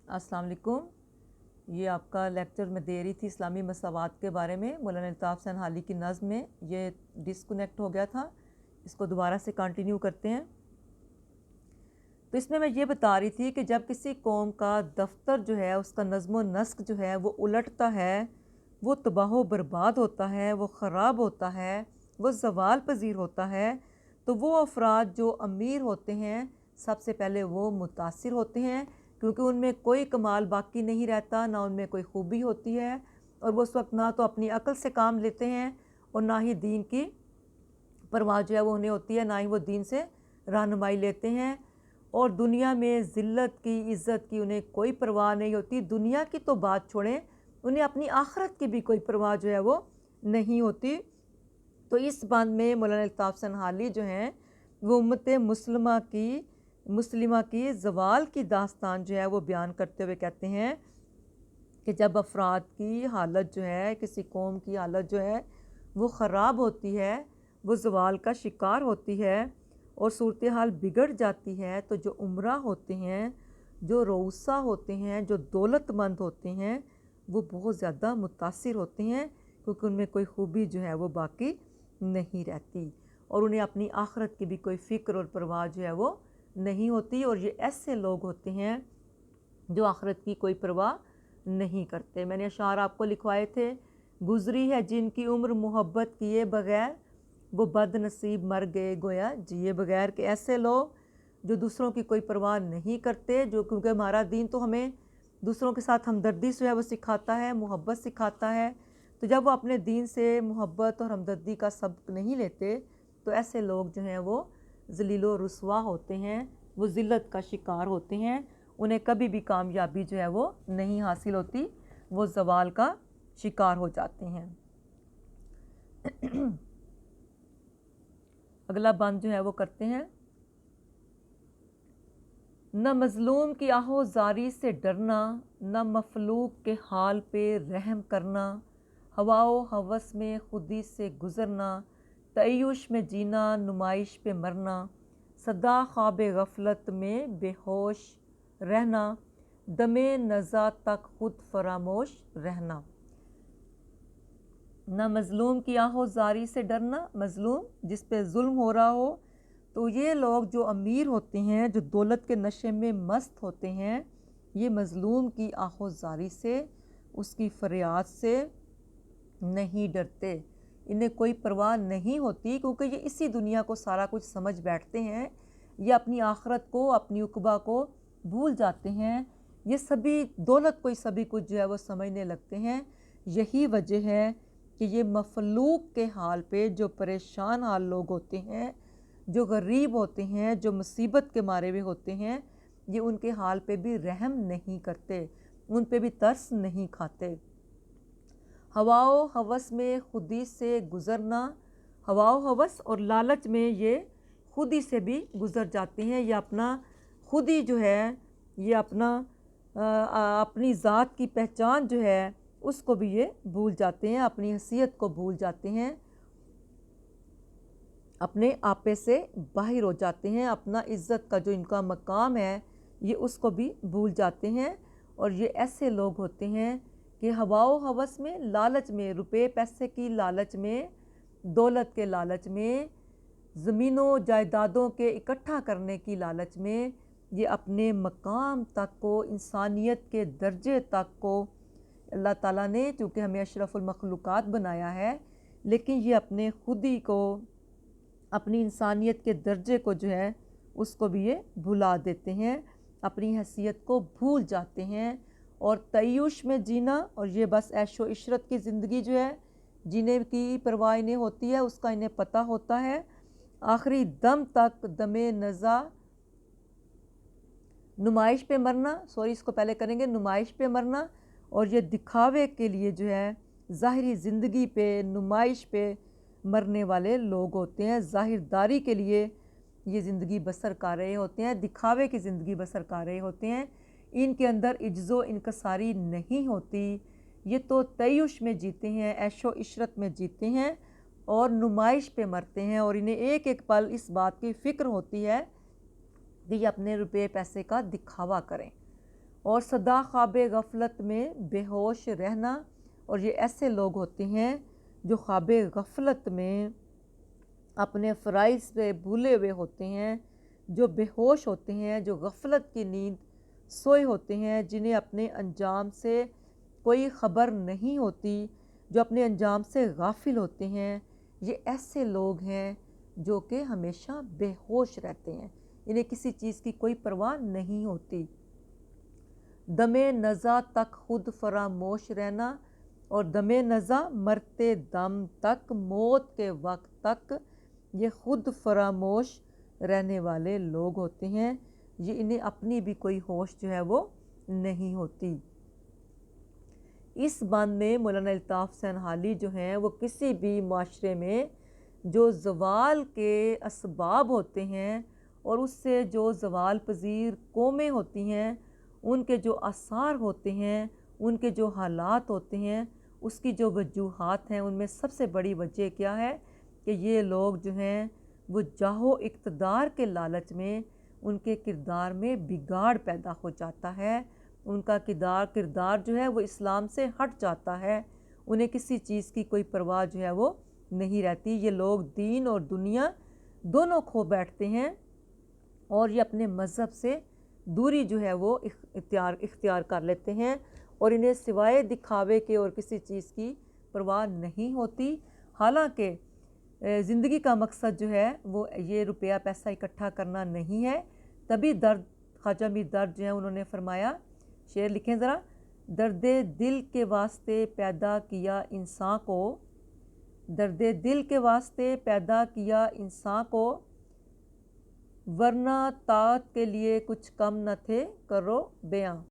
अस्सलाम वालेकुम। ये आपका लेक्चर मैं दे रही थी इस्लामी मसावात के बारे में। मौलाना अल्ताफ़ हुसैन हाली की नज़्म में ये डिस्कनेक्ट हो गया था, इसको दोबारा से कंटिन्यू करते हैं। तो इसमें मैं ये बता रही थी कि जब किसी कौम का दफ्तर जो है, उसका नज़्म व नस्क जो है वो उलटता है, वो तबाह बर्बाद होता है, वो ख़राब होता है, वो ज़वाल पज़ीर होता है, तो वो अफराद जो अमीर होते हैं सबसे पहले वो मुतासिर होते हैं, क्योंकि उनमें कोई कमाल बाकी नहीं रहता, ना उनमें कोई खूबी होती है, और वो उस वक्त ना तो अपनी अक्ल से काम लेते हैं और ना ही दीन की परवाह जो है वो उन्हें होती है, ना ही वो दीन से रहनुमाई लेते हैं। और दुनिया में ज़िल्लत की, इज़्ज़त की उन्हें कोई परवाह नहीं होती। दुनिया की तो बात छोड़ें, उन्हें अपनी आखिरत की भी कोई परवाह जो है वो नहीं होती। तो इस बात में मौलाना अल्ताफ़ हुसैन हाली जो हैं वो उम्मत मुस्लिमा की ज़वाल की दास्तान जो है वो बयान करते हुए कहते हैं कि जब अफराद की हालत जो है, किसी कौम की हालत जो है वो ख़राब होती है, वो ज़वाल का शिकार होती है और सूरत हाल बिगड़ जाती है, तो जो उमरा होते हैं, जो रऊसा होते हैं, जो दौलतमंद होते हैं, वो बहुत ज़्यादा मुतासिर होते हैं, क्योंकि उनमें कोई खूबी जो है वो बाकी नहीं रहती और उन्हें अपनी आखिरत की भी कोई फ़िक्र और परवाह जो है वो नहीं होती। और ये ऐसे लोग होते हैं जो आखिरत की कोई परवाह नहीं करते। मैंने अशार आपको लिखवाए थे, गुजरी है जिनकी उम्र मोहब्बत किए बगैर, वो बदनसीब मर गए गोया जिए बगैर। के ऐसे लोग जो दूसरों की कोई परवाह नहीं करते, जो क्योंकि हमारा दीन तो हमें दूसरों के साथ हमदर्दी जो है वो सिखाता है, मोहब्बत सिखाता है। तो जब वो अपने दीन से मोहब्बत और हमदर्दी का सबक नहीं लेते, तो ऐसे लोग जो हैं वो ज़लीलो रुस्वा होते हैं, वो ज़िल्लत का शिकार होते हैं, उन्हें कभी भी कामयाबी जो है वो नहीं हासिल होती, वो ज़वाल का शिकार हो जाते हैं। अगला बंद जो है वो करते हैं, न मज़लूम की आहो ज़ारी से डरना, न मफलूक के हाल पे रहम करना, हवाओ हवस में खुदी से गुज़रना, तय्युश में जीना नुमाइश पे मरना, सदा ख्वाब गफलत में बेहोश रहना, दमे नज़ा तक खुद फरामोश रहना। न मज़लूम की आहो ज़ारी से डरना, मज़लूम जिस पे जुल्म हो रहा हो, तो ये लोग जो अमीर होते हैं, जो दौलत के नशे में मस्त होते हैं, ये मज़लूम की आहोज़ारी से, उसकी फरियाद से नहीं डरते, इन्हें कोई परवाह नहीं होती, क्योंकि ये इसी दुनिया को सारा कुछ समझ बैठते हैं। ये अपनी आखिरत को, अपनी उक़बा को भूल जाते हैं। ये सभी दौलत को ही सभी कुछ जो है वो समझने लगते हैं। यही वजह है कि ये मफलूक के हाल पे, जो परेशान हाल लोग होते हैं, जो गरीब होते हैं, जो मुसीबत के मारे हुए होते हैं, ये उनके हाल पे भी रहम नहीं करते, उन पे भी तरस नहीं खाते। हवाओ हवस में खुदी से गुज़रना, हवाओ हवस और लालच में ये खुदी से भी गुज़र जाते हैं। ये अपना खुदी जो है, ये अपनी ज़ात की पहचान जो है उसको भी ये भूल जाते हैं, अपनी हैसियत को भूल जाते हैं, अपने आपे से बाहर हो जाते हैं, अपना इज़्ज़त का जो इनका मकाम है ये उसको भी भूल जाते हैं। और ये ऐसे लोग होते हैं कि हवाओ हवस में, लालच में, रुपए पैसे की लालच में, दौलत के लालच में, ज़मीनों जायदादों के इकट्ठा करने की लालच में, ये अपने मकाम तक को, इंसानियत के दर्जे तक को, अल्लाह ताला ने चूँकि हमें अशरफुल मखलूक़ात बनाया है, लेकिन ये अपने खुदी को, अपनी इंसानियत के दर्जे को जो है उसको भी ये भुला देते हैं, अपनी हैसियत को भूल जाते हैं। और तय्युश में जीना, और ये बस ऐशो इशरत की ज़िंदगी जो है जीने की परवाह इन्हें होती है, उसका इन्हें पता होता है। आखिरी दम तक दमे नज़ा, नुमाइश पे मरना, सॉरी इसको पहले करेंगे, नुमाइश पे मरना, और ये दिखावे के लिए जो है ज़ाहिरी ज़िंदगी पे, नुमाइश पे मरने वाले लोग होते हैं। ज़ाहिरदारी के लिए ये ज़िंदगी बसर कर रहे होते हैं, दिखावे की ज़िंदगी बसर कर रहे होते हैं। इनके अंदर इज्ज़ो इनकसारी नहीं होती, ये तो तय्युश में जीते हैं, ऐशो इशरत में जीते हैं और नुमाइश पे मरते हैं। और इन्हें एक एक पल इस बात की फ़िक्र होती है कि ये अपने रुपये पैसे का दिखावा करें। और सदा ख्वाब गफलत में बेहोश रहना। और ये ऐसे लोग होते हैं जो ख्वाब गफलत में अपने फ़राइज़ पे भूले हुए होते हैं, जो बेहोश होते हैं, जो गफलत की नींद सोए होते हैं, जिन्हें अपने अंजाम से कोई ख़बर नहीं होती, जो अपने अंजाम से गाफिल होते हैं। ये ऐसे लोग हैं जो कि हमेशा बेहोश रहते हैं, इन्हें किसी चीज़ की कोई परवाह नहीं होती। दमे नज़ा तक खुद फरामोश रहना। और दमे नज़ा मरते दम तक, मौत के वक्त तक ये खुद फरामोश रहने वाले लोग होते हैं। ये इन्हें अपनी भी कोई होश जो है वो नहीं होती। इस बंद में मौलाना अल्ताफ़ सनहाली जो हैं वो किसी भी माशरे में जो ज़वाल के असबाब होते हैं और उससे जो ज़वाल पज़ीर कौमें होती हैं, उनके जो आसार होते हैं, उनके जो हालात होते हैं, उसकी जो वजूहात हैं, उनमें सबसे बड़ी वजह क्या है कि ये लोग जो हैं वो जाहो इक़्तिदार के लालच में उनके किरदार में बिगाड़ पैदा हो जाता है। उनका किरदार जो है वो इस्लाम से हट जाता है। उन्हें किसी चीज़ की कोई परवाह जो है वो नहीं रहती। ये लोग दीन और दुनिया दोनों खो बैठते हैं और ये अपने मज़हब से दूरी जो है वो इख्तियार कर लेते हैं और इन्हें सिवाय दिखावे के और किसी चीज़ की परवाह नहीं होती। हालांकि ज़िंदगी का मकसद जो है वो ये रुपया पैसा इकट्ठा करना नहीं है। तभी ख्वाजा मीर दर्द जो है उन्होंने फरमाया, शेर लिखें ज़रा, दर्द दिल के वास्ते पैदा किया इंसान को, दर्द दिल के वास्ते पैदा किया इंसान को, वरना तात के लिए कुछ कम न थे करो बयां।